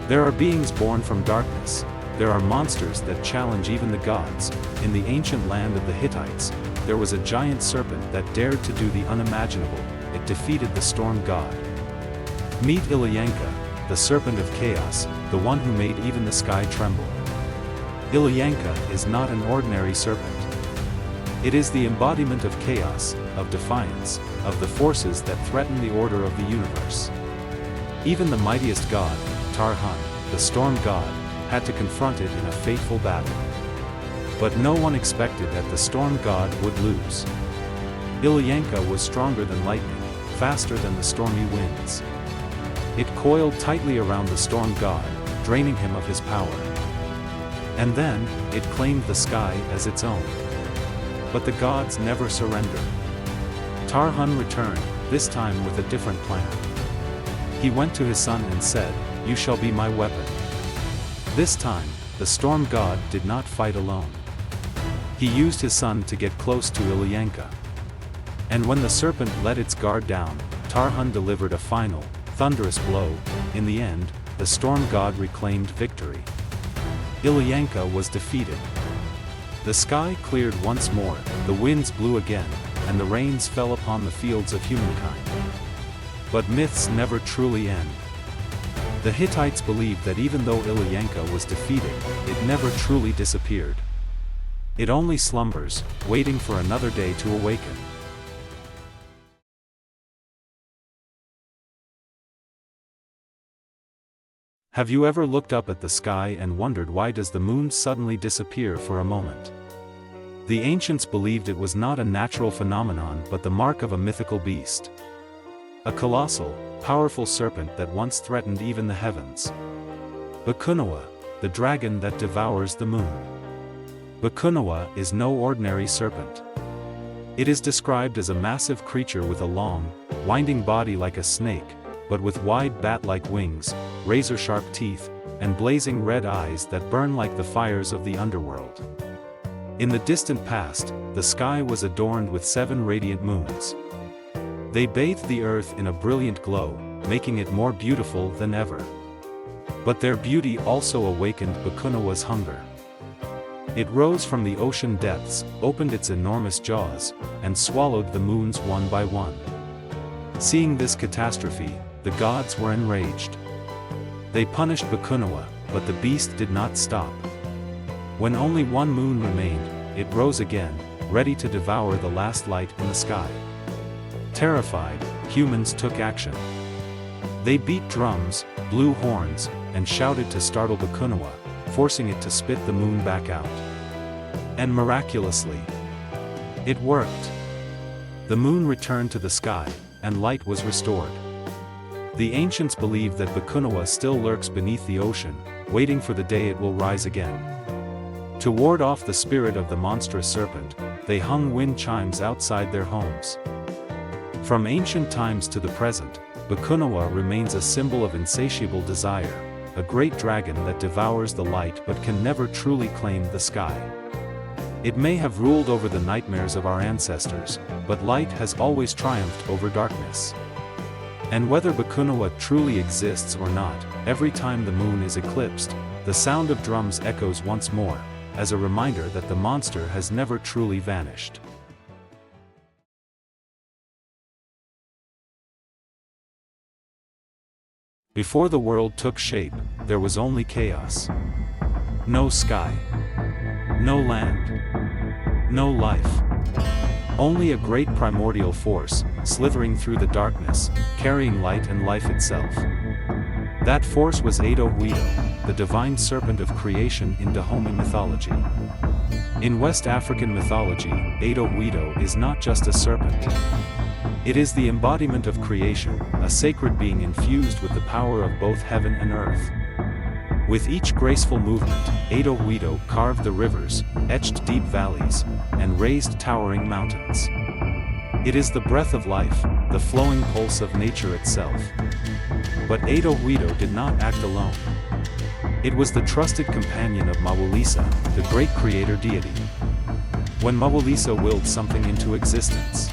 There are beings born from darkness. There are monsters that challenge even the gods. In the ancient land of the Hittites, there was a giant serpent that dared to do the unimaginable. It defeated the storm god. Meet Ilanka, the serpent of chaos, the one who made even the sky tremble. Ilanka is not an ordinary serpent. It is the embodiment of chaos, of defiance, of the forces that threaten the order of the universe. Even the mightiest god, Tarhun, the storm god, had to confront it in a fateful battle. But no one expected that the storm god would lose. Ilanka was stronger than lightning, faster than the stormy winds. It coiled tightly around the storm god, draining him of his power. And then, it claimed the sky as its own. But the gods never surrender. Tarhun returned, this time with a different plan. He went to his son and said, "You shall be my weapon." This time, the storm god did not fight alone. He used his son to get close to Ilanka. And when the serpent let its guard down, Tarhun delivered a final, thunderous blow. In the end, the storm god reclaimed victory. Ilanka was defeated. The sky cleared once more, the winds blew again, and the rains fell upon the fields of humankind. But myths never truly end. The Hittites believed that even though Ilanka was defeated, it never truly disappeared. It only slumbers, waiting for another day to awaken. Have you ever looked up at the sky and wondered why does the moon suddenly disappear for a moment? The ancients believed it was not a natural phenomenon but the mark of a mythical beast. A colossal, powerful serpent that once threatened even the heavens. Bakuna, the dragon that devours the moon. Bakuna is no ordinary serpent. It is described as a massive creature with a long, winding body like a snake, but with wide bat-like wings, razor-sharp teeth, and blazing red eyes that burn like the fires of the underworld. In the distant past, the sky was adorned with 7 radiant moons. They bathed the earth in a brilliant glow, making it more beautiful than ever. But their beauty also awakened Bakuna's hunger. It rose from the ocean depths, opened its enormous jaws, and swallowed the moons one by one. Seeing this catastrophe, the gods were enraged. They punished Bakuna, but the beast did not stop. When only one moon remained, it rose again, ready to devour the last light in the sky. Terrified, humans took action. They beat drums, blew horns, and shouted to startle Bakuna, forcing it to spit the moon back out. And miraculously, it worked. The moon returned to the sky, and light was restored. The ancients believed that Bakuna still lurks beneath the ocean, waiting for the day it will rise again. To ward off the spirit of the monstrous serpent, they hung wind chimes outside their homes. From ancient times to the present, Bakuna remains a symbol of insatiable desire, a great dragon that devours the light but can never truly claim the sky. It may have ruled over the nightmares of our ancestors, but light has always triumphed over darkness. And whether Bakuna truly exists or not, every time the moon is eclipsed, the sound of drums echoes once more, as a reminder that the monster has never truly vanished. Before the world took shape, there was only chaos. No sky. No land. No life. Only a great primordial force, slithering through the darkness, carrying light and life itself. That force was Aido-Hwedo, the divine serpent of creation in Dahomey mythology. In West African mythology, Aido-Hwedo is not just a serpent. It is the embodiment of creation, a sacred being infused with the power of both heaven and earth. With each graceful movement, Aido-Hwedo carved the rivers, etched deep valleys, and raised towering mountains. It is the breath of life, the flowing pulse of nature itself. But Aido-Hwedo did not act alone. It was the trusted companion of Mawulisa, the great creator deity. When Mawulisa willed something into existence,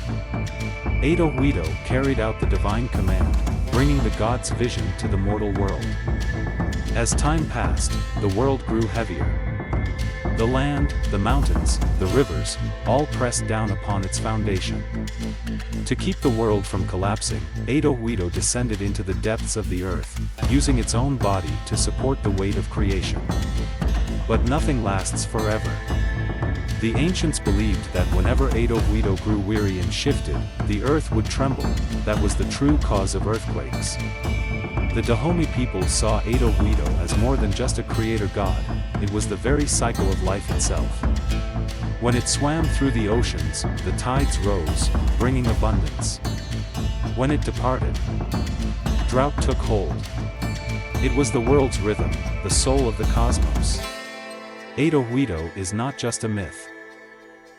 Aido-Hwedo carried out the divine command, bringing the god's vision to the mortal world. As time passed, the world grew heavier. The land, the mountains, the rivers, all pressed down upon its foundation. To keep the world from collapsing, Aido-Hwedo descended into the depths of the earth, using its own body to support the weight of creation. But nothing lasts forever. The ancients believed that whenever Aido-Hwedo grew weary and shifted, the earth would tremble. That was the true cause of earthquakes. The Dahomey people saw Aido-Hwedo as more than just a creator god, it was the very cycle of life itself. When it swam through the oceans, the tides rose, bringing abundance. When it departed, drought took hold. It was the world's rhythm, the soul of the cosmos. Aido-Hwedo is not just a myth.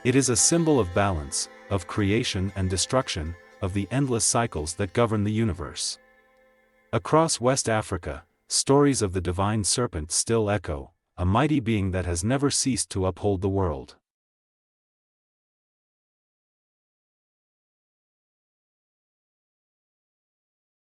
It is a symbol of balance, of creation and destruction, of the endless cycles that govern the universe. Across West Africa, stories of the divine serpent still echo, a mighty being that has never ceased to uphold the world.